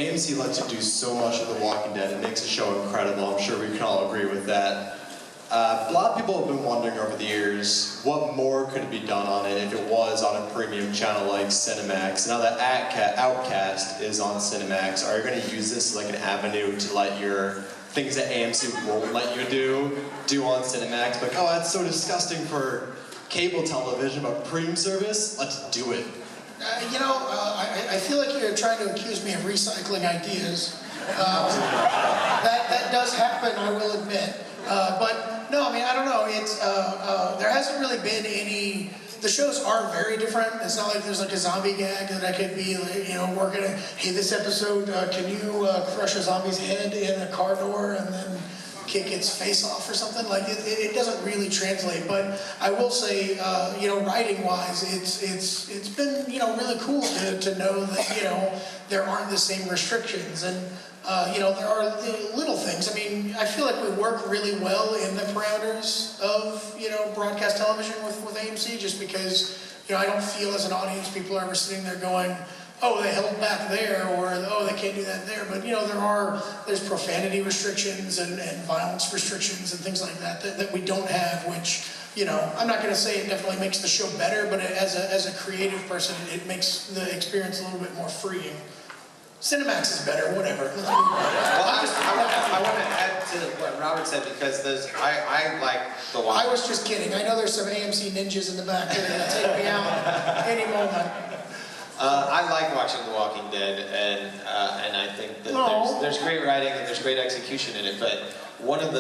AMC lets you do so much of The Walking Dead. It makes the show incredible. I'm sure we can all agree with that. A lot of people have been wondering over the years, what more could be done on it if it was on a premium channel like Cinemax? Now that OutCast is on Cinemax, are you going to use this as like an avenue to let your things that AMC won't let you do on Cinemax? Like, oh, that's so disgusting for cable television, but premium service, let's do it. I feel like you're trying to accuse me of recycling ideas. That does happen, I will admit. But no, I mean, I don't know. It's there hasn't really been any. The shows are very different. It's not like there's like a zombie gag that I could be, like, working at. Hey, this episode, can you crush a zombie's head in a car door and then kick its face off or something? Like it doesn't really translate. But I will say, writing-wise, it's been really cool to know that there aren't the same restrictions and. There are little things. I mean, I feel like we work really well in the parameters of, broadcast television with AMC, just because, I don't feel as an audience people are ever sitting there going, oh, they held back there, or oh, they can't do that there. But, there's profanity restrictions and violence restrictions and things like that we don't have, which, I'm not going to say it definitely makes the show better, but as a creative person, it makes the experience a little bit more freeing. Cinemax is better, whatever. Well, I want to add to what Robert said, because I like The Walking Dead. I was just kidding. I know there's some AMC ninjas in the back that are going to take me out any moment. I like watching The Walking Dead, and I think that there's great writing and there's great execution in it. But one of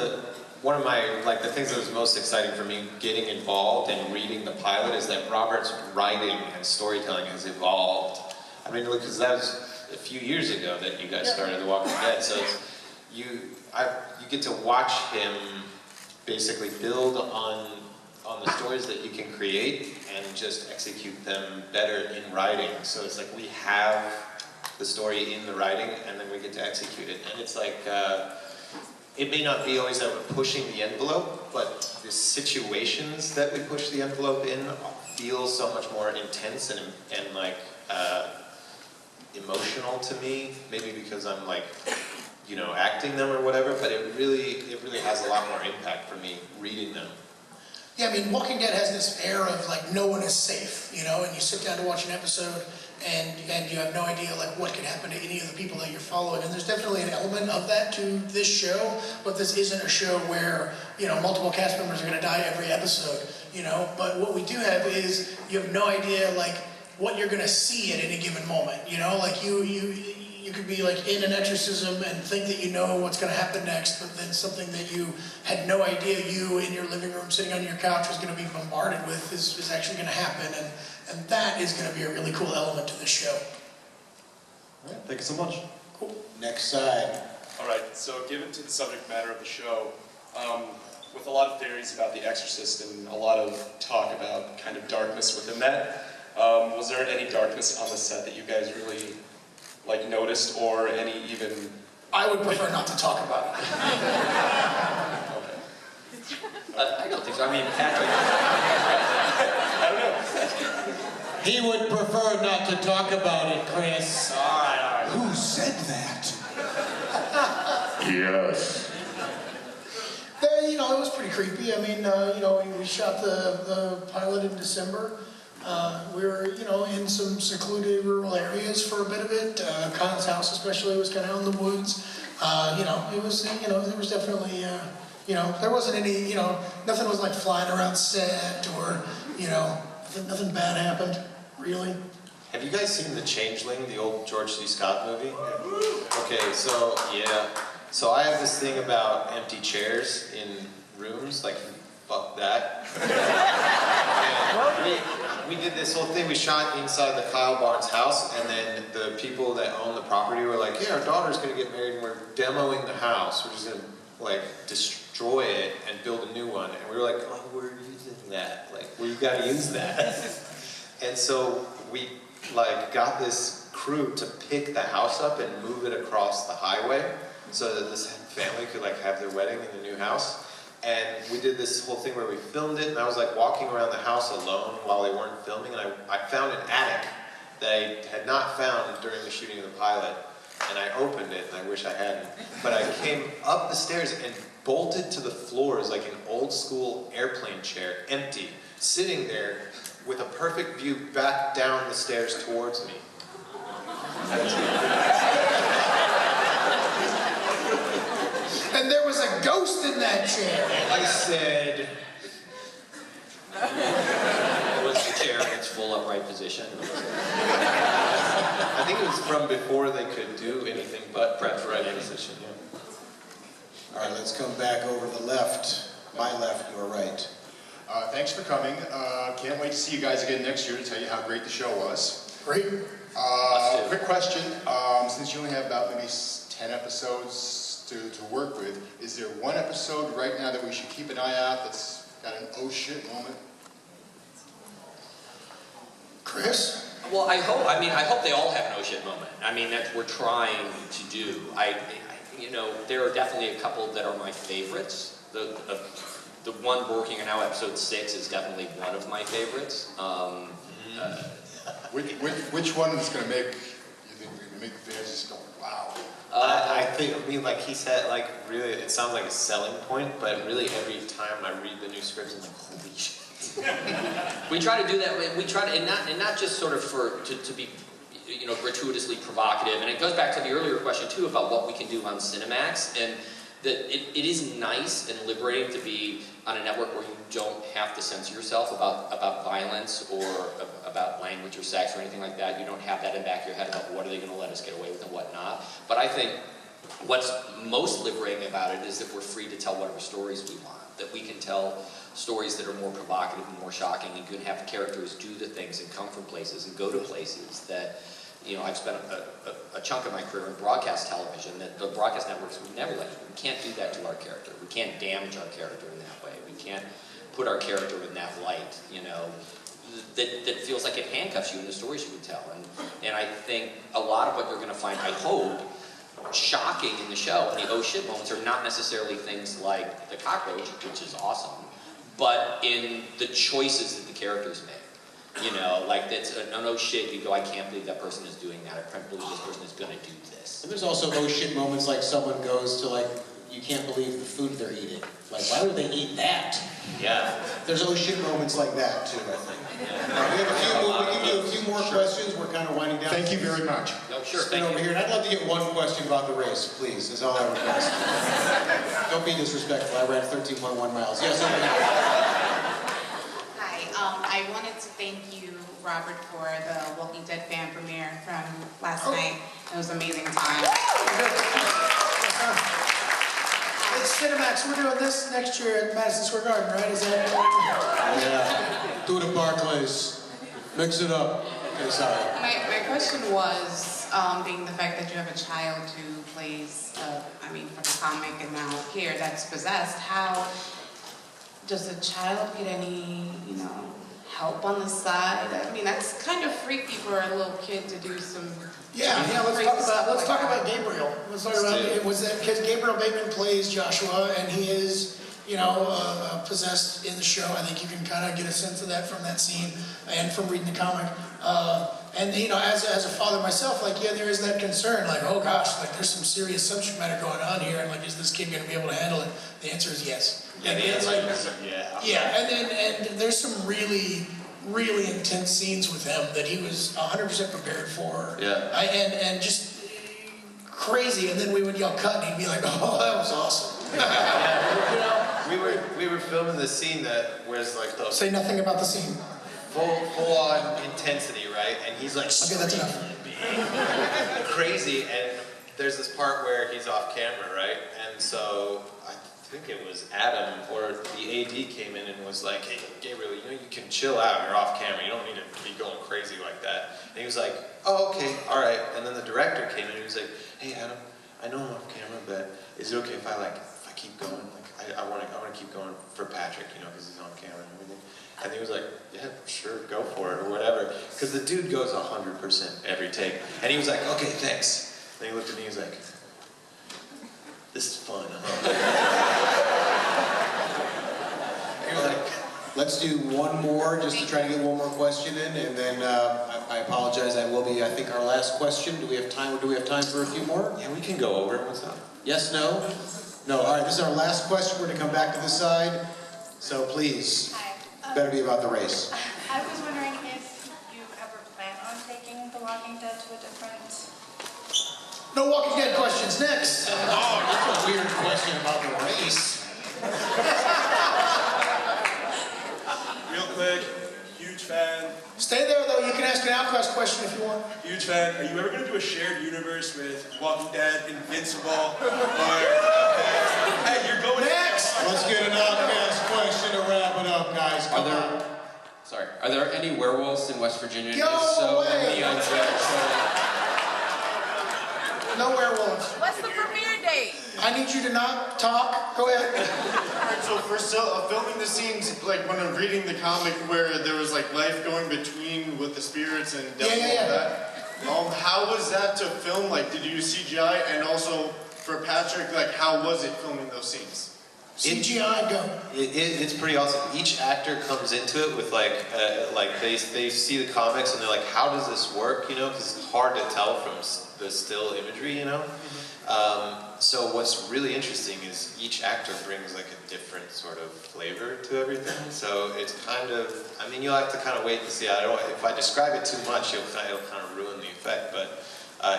my the things that was most exciting for me getting involved and reading the pilot is that Robert's writing and storytelling has evolved. I mean, because that was a few years ago that you guys started The Walking Dead, so you get to watch him basically build on the stories that you can create and just execute them better in writing. So it's like we have the story in the writing and then we get to execute it. And it's like, it may not be always that we're pushing the envelope, but the situations that we push the envelope in feel so much more intense and emotional to me, maybe because I'm acting them or whatever, but it really has a lot more impact for me reading them. Yeah, I mean, Walking Dead has this air of no one is safe, and you sit down to watch an episode and you have no idea what could happen to any of the people that you're following. And there's definitely an element of that to this show, but this isn't a show where, multiple cast members are going to die every episode, But what we do have is you have no idea what you're going to see at any given moment, you could be in an exorcism and think that you know what's going to happen next, but then something that you had no idea you in your living room sitting on your couch was going to be bombarded with is actually going to happen, and that is going to be a really cool element to the show. All right, thank you so much. Cool. Next side. All right, so given to the subject matter of the show, with a lot of theories about The Exorcist and a lot of talk about kind of darkness within that, was there any darkness on the set that you guys really noticed, or any even? I would prefer not to talk about it. I don't think so. I mean, Patrick. I don't know. He would prefer not to talk about it, Chris. All right. Who said that? Yes. It was pretty creepy. I mean, we shot the pilot in December. We were, in some secluded rural areas for a bit of it. Kyle's house especially was kind of out in the woods. It was, there was definitely, there wasn't any, nothing was flying around set or, nothing bad happened, really. Have you guys seen The Changeling, the old George C. Scott movie? Okay, so, yeah. So I have this thing about empty chairs in rooms, fuck that. And we did this whole thing, we shot inside the Kyle Barnes house, and then the people that own the property were like, yeah, our daughter's gonna get married and we're demoing the house. We're just gonna destroy it and build a new one. And we were like, oh, we're using that. We gotta use that. And so we got this crew to pick the house up and move it across the highway so that this family could have their wedding in the new house. And we did this whole thing where we filmed it, and I was walking around the house alone while they weren't filming, and I found an attic that I had not found during the shooting of the pilot. and I opened it, and I wish I hadn't. But I came up the stairs and bolted to the floors like an old school airplane chair, empty, sitting there with a perfect view back down the stairs towards me. And there was a ghost in that chair. I said, It was the chair in its full upright position. I think it was from before they could do anything but prep for right position. Yeah. All right, let's come back over the left. My left, your right. Thanks for coming. Can't wait to see you guys again next year to tell you how great the show was. Great. Quick question. Since you only have about maybe 10 episodes to work with, is there one episode right now that we should keep an eye out that's got an oh shit moment? Chris? Well, I hope they all have an oh shit moment. I mean, that's what we're trying to do. You know, there are definitely a couple that are my favorites. The one we're working on now, episode 6, is definitely one of my favorites. Which one is going to make you think we're going to make the fans just go, wow? I mean, like he said, like really, it sounds like a selling point, but really every time I read the new scripts, I'm like, holy shit. We try to do that. We try to, and not just sort of to be, you know, gratuitously provocative. And it goes back to the earlier question too about what we can do on Cinemax, and that it is nice and liberating to be on a network where you don't have to censor yourself about violence or about language or sex or anything like that. You don't have that in the back of your head about what are they going to let us get away with and what not. But I think what's most liberating about it is that we're free to tell whatever stories we want. That we can tell stories that are more provocative and more shocking, and can have characters do the things and come from places and go to places that, you know, I've spent a chunk of my career in broadcast television that the broadcast networks would never let you. We can't do that to our character. We can't damage our character in that way. We can't put our character in that light, you know, that feels like it handcuffs you in the stories you would tell. And I think a lot of what you're going to find, I hope, shocking in the show, and the oh shit moments are not necessarily things like the cockroach, which is awesome, but in the choices that the characters make. You know, like that's an oh shit, you go, I can't believe that person is doing that. I can't believe this person is going to do this. And there's also oh shit moments like someone goes to like, you can't believe the food they're eating. Like, why would they eat that? Yeah. There's oh shit moments like that too, I think. We can do a few more questions. We're kind of winding down. Thank you very much. No, sure, Spin thank over you. here, and I'd love to get one question about the race, please, is all I request. Don't be disrespectful, I ran 13.1 miles. Yes, over here. Hi, I wanted to thank you, Robert, for the Walking Dead fan premiere from last night. It was an amazing time. It's Cinemax. We're doing this next year at Madison Square Garden, right? Is that? Yeah. Do it at Barclays. Mix it up. Okay, sorry. My question was, being the fact that you have a child who plays, from the comic and now here, that's possessed, how does a child get any, help on the side? I mean, that's kind of freaky for a little kid to do some. Yeah. Let's talk about Gabriel. Let's talk about it. Was that because Gabriel Bateman plays Joshua, and he is, possessed in the show. I think you can kind of get a sense of that from that scene and from reading the comic. And as a father myself, there is that concern, oh gosh, there's some serious subject matter going on here, and is this kid going to be able to handle it? The answer is yes. Yeah, the answer is yeah. Yeah, and there's some really, really intense scenes with him that he was 100% prepared for. Yeah. And just crazy, and then we would yell cut, and he'd be like, oh, that was awesome. We were filming the scene that was like the Say nothing about the scene. full on intensity, right? And he's like Okay, that's enough. crazy, and there's this part where he's off camera, right? And so I think it was Adam or the AD came in and was like, hey, Gabriel, you can chill out, you're off camera, you don't need to be going crazy like that. And he was like, oh, okay, all right. And then the director came in and he was like, hey, Adam, I know I'm off camera, but is it okay if I keep going? I want to keep going for Patrick, because he's on camera and everything. And he was like, yeah, sure, go for it, or whatever. Because the dude goes 100% every take. And he was like, okay, thanks. And he looked at me, he was like, this is fun, huh? He was like, Let's do one more, just to try to get one more question in, and then I apologize. That will be, I think, our last question. Do we have time, or do we have time for a few more? Yeah, we can go over. What's up? Yes, no? No. All right, this is our last question. We're going to come back to this side. So please, Hi. better be about the race. I was wondering if you ever plan on taking The Walking Dead to a different... No Walking Dead questions. Next. Oh, that's a weird question about the race. Real quick, huge fan. Stay there, though. You can ask an OutCast question if you want. Huge fan. Are you ever going to do a shared universe with Walking Dead, Invincible, or... Hey, you're going Next! Let's get an OutCast question to wrap it up, guys. Come on. Are there any werewolves in West Virginia? Go If so, away. how many No werewolves. What's the premiere date? I need you to not talk. Go ahead. So for filming the scenes, like when I'm reading the comic where there was like life going between with the spirits and death and all that, how was that to film? Like, did you use CGI? And also for Patrick, like, how was it filming those scenes? CGI, go. It's pretty awesome. Each actor comes into it with like they see the comics and they're like, how does this work? You know, because it's hard to tell from the still imagery. You know. So what's really interesting is each actor brings like a different sort of flavor to everything. So it's kind of, I mean, you'll have to kind of wait and see. If I describe it too much, it'll kind of ruin the effect. But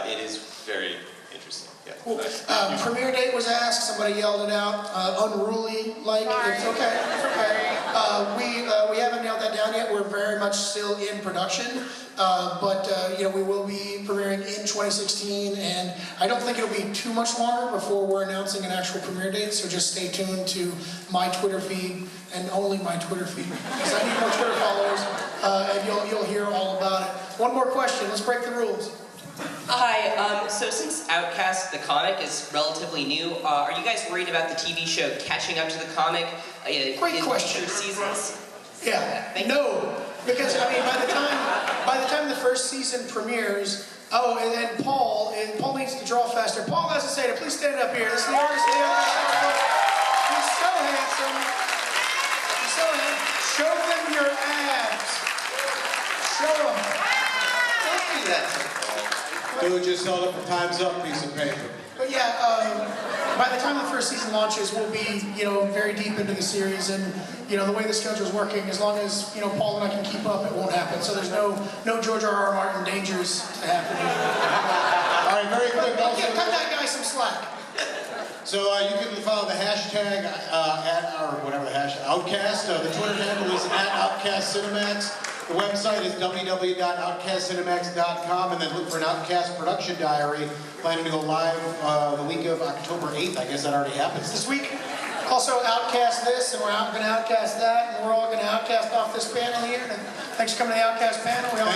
it is very interesting. Yeah. Cool. Premiere date was asked. Somebody yelled it out. Unruly, like it's okay. It's okay. We haven't nailed that down yet. We're very much still in production, but you know, we will be premiering in 2016, and I don't think it'll be too much longer before we're announcing an actual premiere date. So just stay tuned to my Twitter feed and only my Twitter feed, because I need more Twitter followers, and you'll hear all about it. One more question. Let's break the rules. Hi, so since OutCast, the comic, is relatively new, are you guys worried about the TV show catching up to the comic Great in question. future seasons? Yeah, no, because I mean, by the time the first season premieres, and then Paul needs to draw faster. Paul has to say it. Please stand up here. This is the artist. He's so handsome. He's so handsome. Show them your abs. Show them. Don't do that to Paul. Dude just held up a time's up piece of paper. But yeah, by the time the first season launches, we'll be, you know, very deep into the series, and you know, the way the schedule's working, as long as, you know, Paul and I can keep up, it won't happen. So there's no George R.R. Martin dangers to happen. All right, very quick. Cut that guy some slack. So you can follow the hashtag OutCast. The Twitter handle is @OutCast Cinemax. The website is www.outcastcinemax.com, and then look for an OutCast production diary. Planning to go live the week of October 8th. I guess that already happens. This week, also OutCast this, and we're going to OutCast that, and we're all going to OutCast off this panel here. And thanks for coming to the OutCast panel. We all